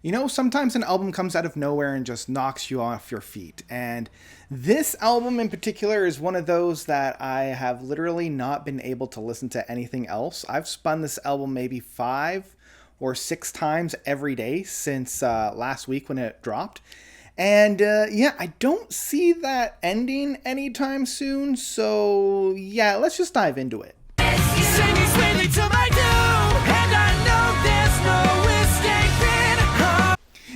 You know, sometimes an album comes out of nowhere and just knocks you off your feet. And this album in particular is one of those that I have literally not been able to listen to anything else. I've spun this album maybe 5 or 6 times every day since last week when it dropped. And yeah, I don't see that ending anytime soon. So yeah, let's just dive into it. Singing sweetly to my doom, and I know there's no escaping.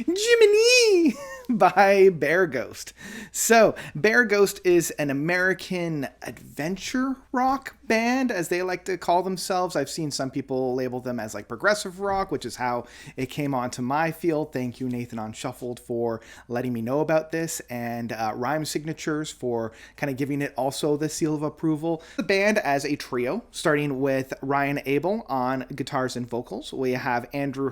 Jiminy by Bear Ghost. So, Bear Ghost is an American adventure rock band, as they like to call themselves. I've seen some people label them as like progressive rock, which is how it came onto my field. Thank you, Nathan on Shuffled, for letting me know about this, and Rhyme Signatures for kind of giving it also the seal of approval. The band as a trio, starting with Ryan Abel on guitars and vocals. We have Andrew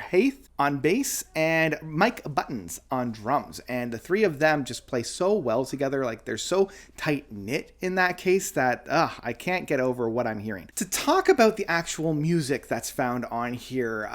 Haith on bass, and Mike Buttons on drums. And the three of them just play so well together. Like, they're so tight knit in that case that I can't get over what I'm hearing. To talk about the actual music that's found on here,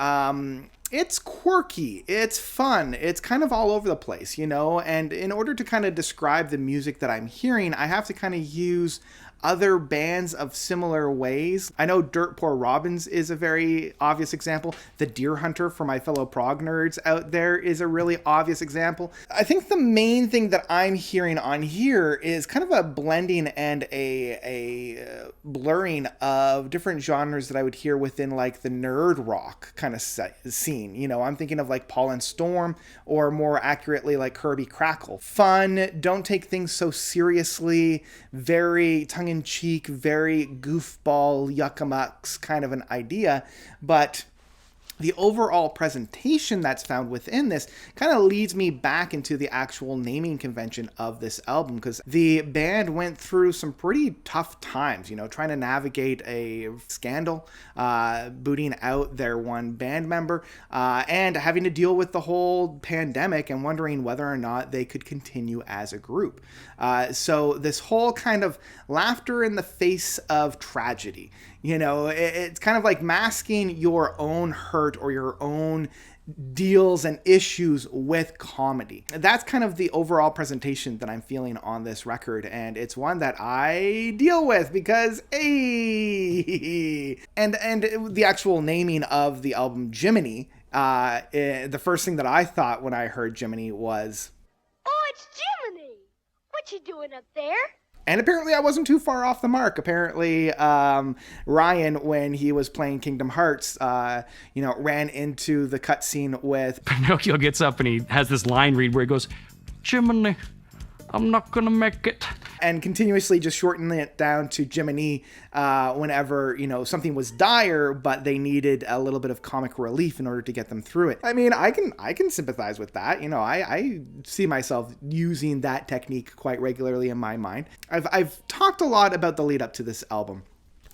it's quirky, it's fun, it's kind of all over the place, you know, and in order to kind of describe the music that I'm hearing, I have to kind of use other bands of similar ways. I know Dirt Poor Robins is a very obvious example. The Deer Hunter, for my fellow prog nerds out there, is a really obvious example. I think the main thing that I'm hearing on here is kind of a blending and a blurring of different genres that I would hear within like the nerd rock kind of scene. You know, I'm thinking of like Paul and Storm, or more accurately like Kirby Crackle. Fun, don't take things so seriously, very tongue-in-cheek, very goofball, yuckamucks kind of an idea, but the overall presentation that's found within this kind of leads me back into the actual naming convention of this album, because the band went through some pretty tough times, you know, trying to navigate a scandal, booting out their one band member, and having to deal with the whole pandemic and wondering whether or not they could continue as a group. So this whole kind of laughter in the face of tragedy, you know, it's kind of like masking your own hurt or your own deals and issues with comedy. That's kind of the overall presentation that I'm feeling on this record, and it's one that I deal with because, hey, and the actual naming of the album, Jiminy, the first thing that I thought when I heard Jiminy was, "Oh, it's Jiminy! What you doing up there?" and apparently I wasn't too far off the mark. Apparently, Ryan, when he was playing Kingdom Hearts, ran into the cutscene with Pinocchio gets up and he has this line read where he goes, "Jiminy, I'm not gonna make it." And continuously just shortening it down to Jiminy whenever, you know, something was dire, but they needed a little bit of comic relief in order to get them through it. I mean, I can sympathize with that. You know, I see myself using that technique quite regularly in my mind. I've talked a lot about the lead up to this album.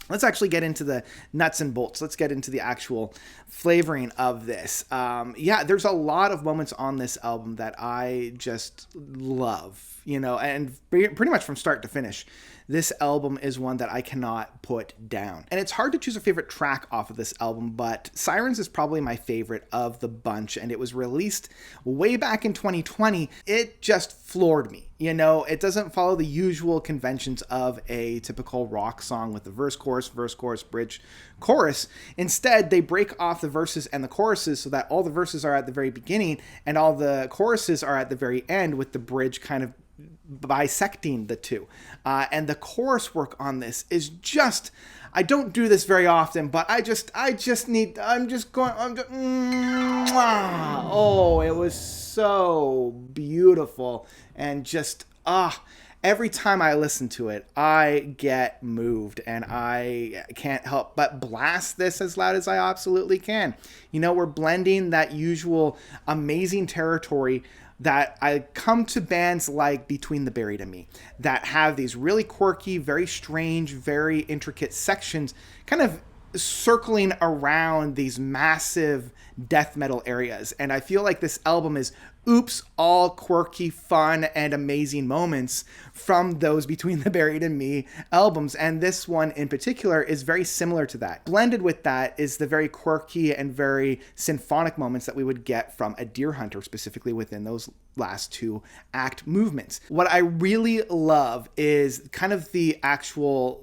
Let's actually get into the nuts and bolts. Let's get into the actual flavoring of this. There's a lot of moments on this album that I just love, you know, and pretty much from start to finish. This album is one that I cannot put down. And it's hard to choose a favorite track off of this album, but Sirens is probably my favorite of the bunch, and it was released way back in 2020. It just floored me. You know, it doesn't follow the usual conventions of a typical rock song with the verse, chorus, bridge, chorus. Instead, they break off the verses and the choruses so that all the verses are at the very beginning and all the choruses are at the very end, with the bridge kind of bisecting the two. And the chorus work on this is just, I don't do this very often, but oh, it was so beautiful. And just, every time I listen to it, I get moved, and I can't help but blast this as loud as I absolutely can. You know, we're blending that usual amazing territory that I come to bands like Between the Buried and Me, that have these really quirky, very strange, very intricate sections kind of circling around these massive death metal areas. And I feel like this album is oops, all quirky, fun, and amazing moments from those Between the Buried and Me albums. And this one in particular is very similar to that. Blended with that is the very quirky and very symphonic moments that we would get from A Deer Hunter, specifically within those last two act movements. What I really love is kind of the actual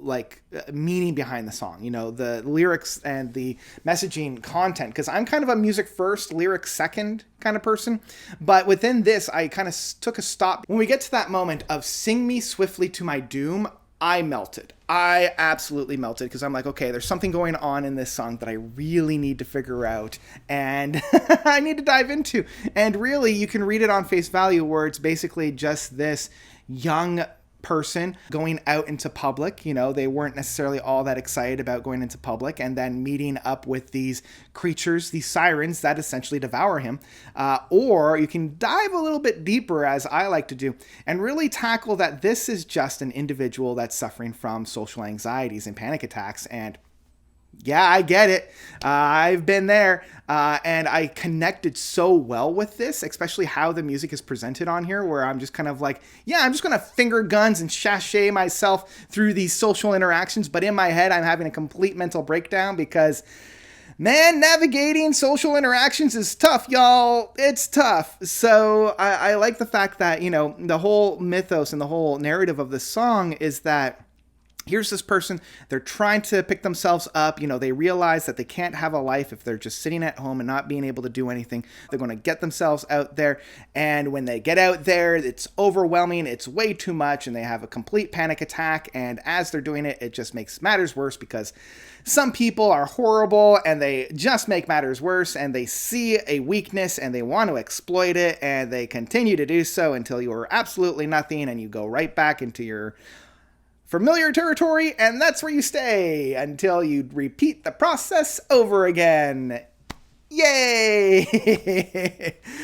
meaning behind the song, the lyrics and the messaging content, because I'm kind of a music first, lyrics second kind of person. But within this, I kind of took a stop. When we get to that moment of sing me swiftly to my doom, I melted. I absolutely melted because I'm like, okay, there's something going on in this song that I really need to figure out and I need to dive into. And really, you can read it on face value where it's basically just this young person going out into public. They weren't necessarily all that excited about going into public and then meeting up with these creatures, these sirens that essentially devour him. Or you can dive a little bit deeper, as I like to do, and really tackle that this is just an individual that's suffering from social anxieties and panic attacks. And yeah, I get it. I've been there. And I connected so well with this, especially how the music is presented on here, where I'm just kind of like, yeah, I'm just going to finger guns and sashay myself through these social interactions. But in my head, I'm having a complete mental breakdown because, man, navigating social interactions is tough, y'all. It's tough. So I like the fact that, the whole mythos and the whole narrative of this song is that here's this person, they're trying to pick themselves up. They realize that they can't have a life if they're just sitting at home and not being able to do anything. They're going to get themselves out there. And when they get out there, it's overwhelming. It's way too much. And they have a complete panic attack. And as they're doing it, it just makes matters worse because some people are horrible and they just make matters worse. And they see a weakness and they want to exploit it. And they continue to do so until you are absolutely nothing. And you go right back into your familiar territory, and that's where you stay until you repeat the process over again. Yay!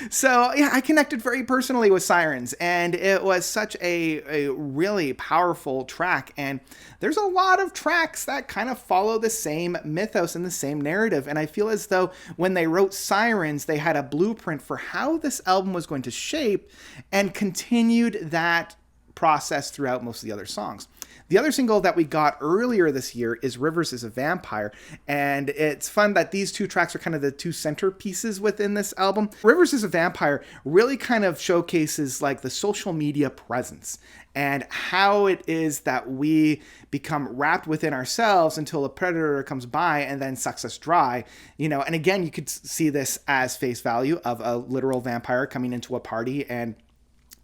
So, yeah, I connected very personally with Sirens, and it was such a really powerful track, and there's a lot of tracks that kind of follow the same mythos and the same narrative, and I feel as though when they wrote Sirens, they had a blueprint for how this album was going to shape and continued that process throughout most of the other songs. The other single that we got earlier this year is Rivers is a Vampire, and it's fun that these two tracks are kind of the two centerpieces within this album. Rivers is a Vampire really kind of showcases the social media presence and how it is that we become wrapped within ourselves until a predator comes by and then sucks us dry. And again, you could see this as face value of a literal vampire coming into a party and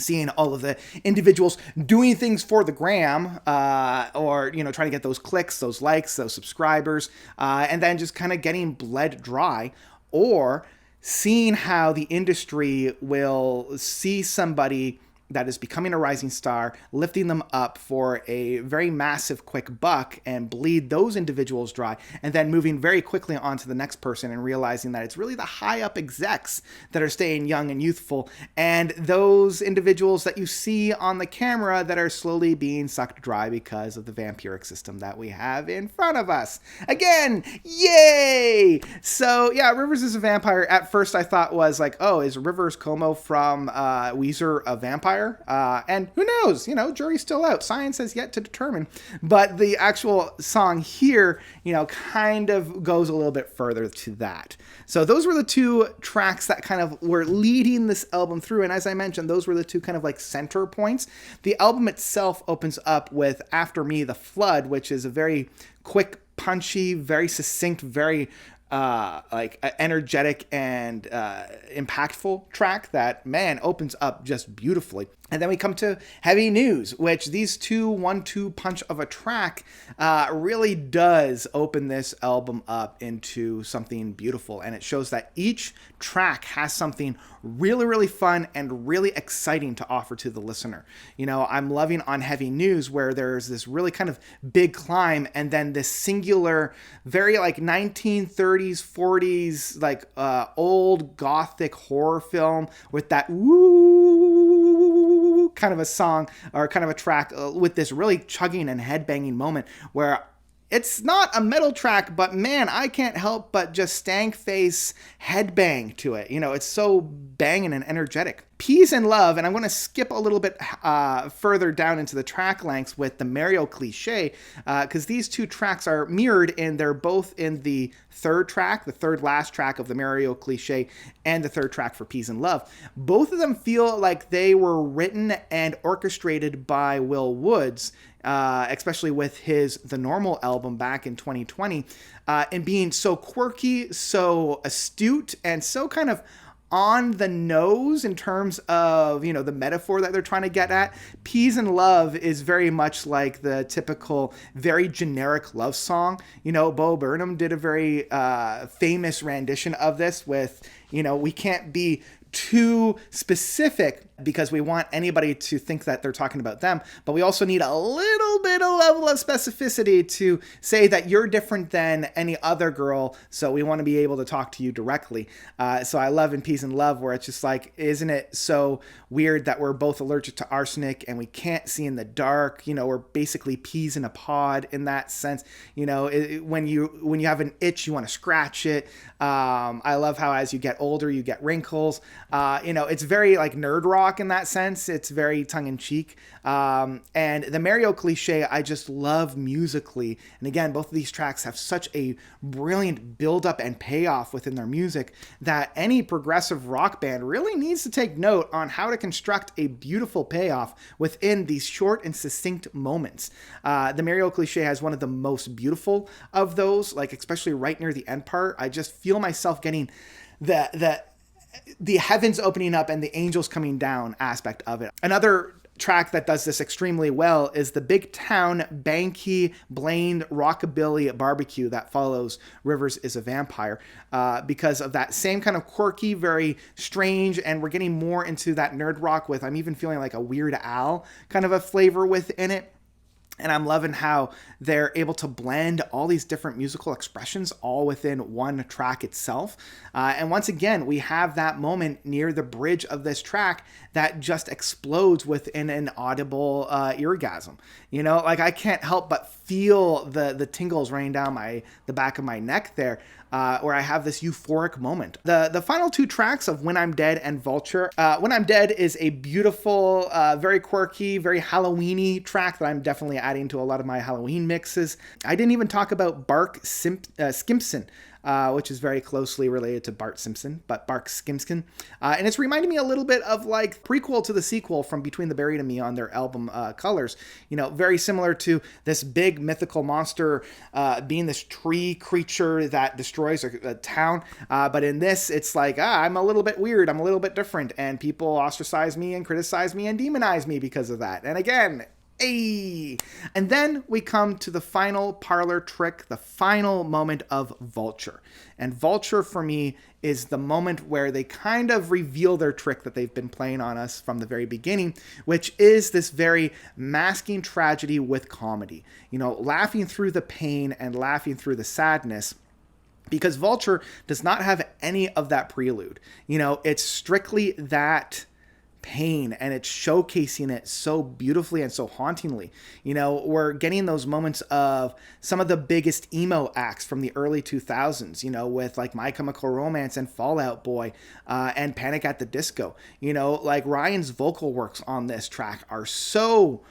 seeing all of the individuals doing things for the gram, or, trying to get those clicks, those likes, those subscribers, and then just kind of getting bled dry, or seeing how the industry will see somebody that is becoming a rising star, lifting them up for a very massive quick buck and bleed those individuals dry, and then moving very quickly on to the next person and realizing that it's really the high up execs that are staying young and youthful, and those individuals that you see on the camera that are slowly being sucked dry because of the vampiric system that we have in front of us. Again, yay! So yeah, Rivers is a Vampire, at first I thought was like, oh, is Rivers Como from Weezer a vampire? And who knows, jury's still out. Science has yet to determine. But the actual song here, kind of goes a little bit further to that. So those were the two tracks that kind of were leading this album through. And as I mentioned, those were the two kind of center points. The album itself opens up with After Me, The Flood, which is a very quick, punchy, very succinct, very energetic and impactful track that, man, opens up just beautifully. And then we come to Heavy News, which these two 1-2 punch of a track really does open this album up into something beautiful. And it shows that each track has something really, really fun and really exciting to offer to the listener. I'm loving on Heavy News where there's this really kind of big climb and then this singular, very 1930s, 40s, old gothic horror film with that woo kind of a song or kind of a track with this really chugging and headbanging moment where It's not a metal track, but man, I can't help but just stank face headbang to it. It's so banging and energetic. Peas and Love, and I'm going to skip a little bit further down into the track lengths with the Mario Cliche, because these two tracks are mirrored, and they're both in the third track, the third last track of the Mario Cliche, and the third track for Peas and Love. Both of them feel like they were written and orchestrated by Will Woods, especially with his The Normal album back in 2020, and being so quirky, so astute, and so kind of on the nose in terms of, the metaphor that they're trying to get at. Peas and Love is very much like the typical, very generic love song. Bo Burnham did a very famous rendition of this with, we can't be too specific because we want anybody to think that they're talking about them, but we also need a little bit of level of specificity to say that you're different than any other girl, so we want to be able to talk to you directly. So I love in Peas and Love where it's just like, isn't it so weird that we're both allergic to arsenic and we can't see in the dark? We're basically peas in a pod in that sense. When you have an itch, you want to scratch it. I love how as you get older, you get wrinkles. It's very like nerd rock in that sense. It's very tongue-in-cheek. And the Mario Cliche, I just love musically. And again, both of these tracks have such a brilliant build-up and payoff within their music that any progressive rock band really needs to take note on how to construct a beautiful payoff within these short and succinct moments. The Mario Cliche has one of the most beautiful of those, like especially right near the end part. I just feel myself getting the heavens opening up and the angels coming down aspect of it. Another track that does this extremely well is the Big Town Banky Blaine Rockabilly Barbecue that follows Rivers is a Vampire, because of that same kind of quirky, very strange, and we're getting more into that nerd rock with, I'm even feeling like a Weird Al kind of a flavor within it. And I'm loving how they're able to blend all these different musical expressions all within one track itself. And once again, we have that moment near the bridge of this track that just explodes within an audible orgasm. I can't help but feel the tingles running down the back of my neck there. Where I have this euphoric moment. The final two tracks of When I'm Dead and Vulture. When I'm Dead is a beautiful, very quirky, very Halloween-y track that I'm definitely adding to a lot of my Halloween mixes. I didn't even talk about Bark Skimpson, which is very closely related to Bart Simpson, but Bark Skimpson. And it's reminding me a little bit of like prequel to the sequel from Between the Buried and Me on their album Colors. Very similar to this big mythical monster being this tree creature that destroys a town. But in this, it's like, I'm a little bit weird, I'm a little bit different, and people ostracize me and criticize me and demonize me because of that. And again, hey! And then we come to the final parlor trick, the final moment of Vulture. And Vulture, for me, is the moment where they kind of reveal their trick that they've been playing on us from the very beginning, which is this very masking tragedy with comedy. Laughing through the pain and laughing through the sadness. Because Vulture does not have any of that prelude. It's strictly that pain, and it's showcasing it so beautifully and so hauntingly. We're getting those moments of some of the biggest emo acts from the early 2000s, with like My Chemical Romance and Fall Out Boy, and Panic at the Disco. Like Ryan's vocal works on this track are so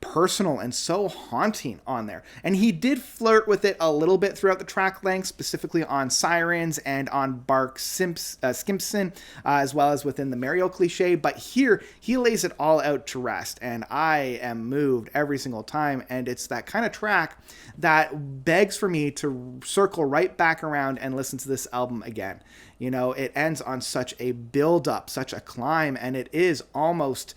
personal and so haunting on there. And he did flirt with it a little bit throughout the track length, specifically on Sirens and on Bark Skimpson, as well as within the Mario Cliche. But here, he lays it all out to rest, and I am moved every single time. And it's that kind of track that begs for me to circle right back around and listen to this album again. It ends on such a build-up, such a climb, and it is almost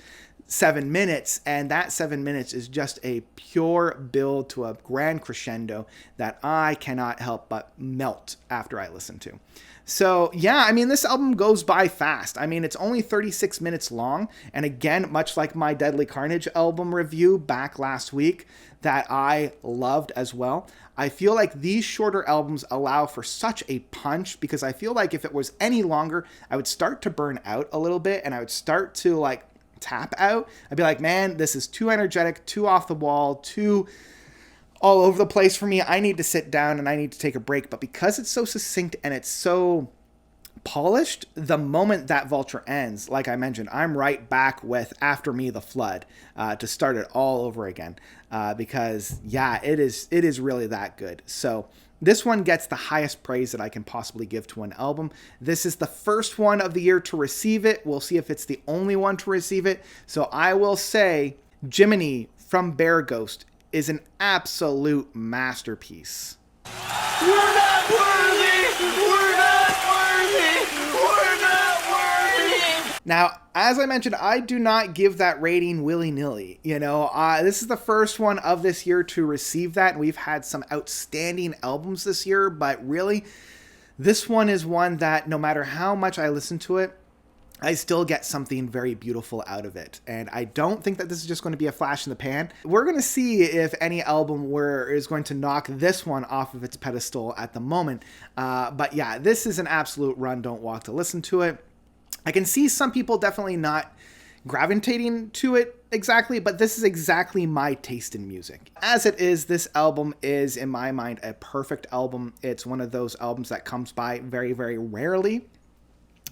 7 minutes, and that 7 minutes is just a pure build to a grand crescendo that I cannot help but melt after I listen to. So yeah, this album goes by fast. It's only 36 minutes long, and again, much like my Deadly Carnage album review back last week that I loved as well, I feel like these shorter albums allow for such a punch, because I feel like if it was any longer, I would start to burn out a little bit, and I would start to like tap out. I'd be like, man, this is too energetic, too off the wall, too all over the place for me. I need to sit down and I need to take a break. But because it's so succinct and it's so polished, the moment that Vulture ends, like I mentioned, I'm right back with After Me the Flood to start it all over again, because yeah, it is really that good. So this one gets the highest praise that I can possibly give to an album. This is the first one of the year to receive it. We'll see if it's the only one to receive it. So I will say Jiminy from Bear Ghost is an absolute masterpiece. We're not worthy! We're not worthy! We're not worthy! Now, as I mentioned, I do not give that rating willy-nilly. You know, this is the first one of this year to receive that, and we've had some outstanding albums this year, but really, this one is one that no matter how much I listen to it, I still get something very beautiful out of it. And I don't think that this is just going to be a flash in the pan. We're going to see if any album is going to knock this one off of its pedestal at the moment. But yeah, this is an absolute run, don't walk to listen to it. I can see some people definitely not gravitating to it exactly, but this is exactly my taste in music. As it is, this album is, in my mind, a perfect album. It's one of those albums that comes by very, very rarely.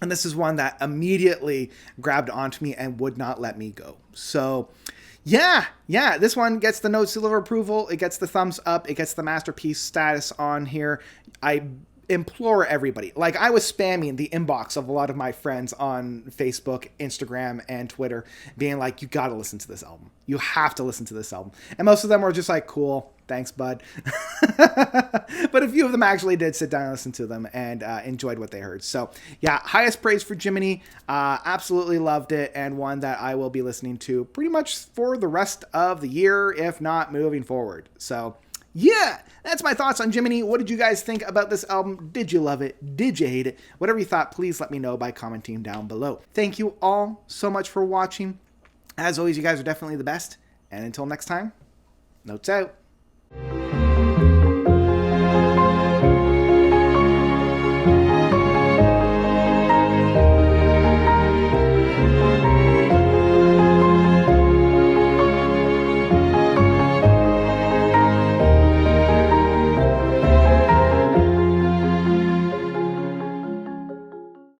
And this is one that immediately grabbed onto me and would not let me go. So yeah, this one gets the no seal of approval. It gets the thumbs up. It gets the masterpiece status on here. I implore everybody. Like, I was spamming the inbox of a lot of my friends on Facebook, Instagram, and Twitter, being like, you gotta listen to this album. You have to listen to this album. And most of them were just like, cool, thanks, bud. But a few of them actually did sit down and listen to them and enjoyed what they heard. So yeah, highest praise for Jiminy. Absolutely loved it, and one that I will be listening to pretty much for the rest of the year, if not moving forward. So yeah, that's my thoughts on Jiminy. What did you guys think about this album? Did you love it? Did you hate it? Whatever you thought, please let me know by commenting down below. Thank you all so much for watching. As always, you guys are definitely the best. And until next time, notes out.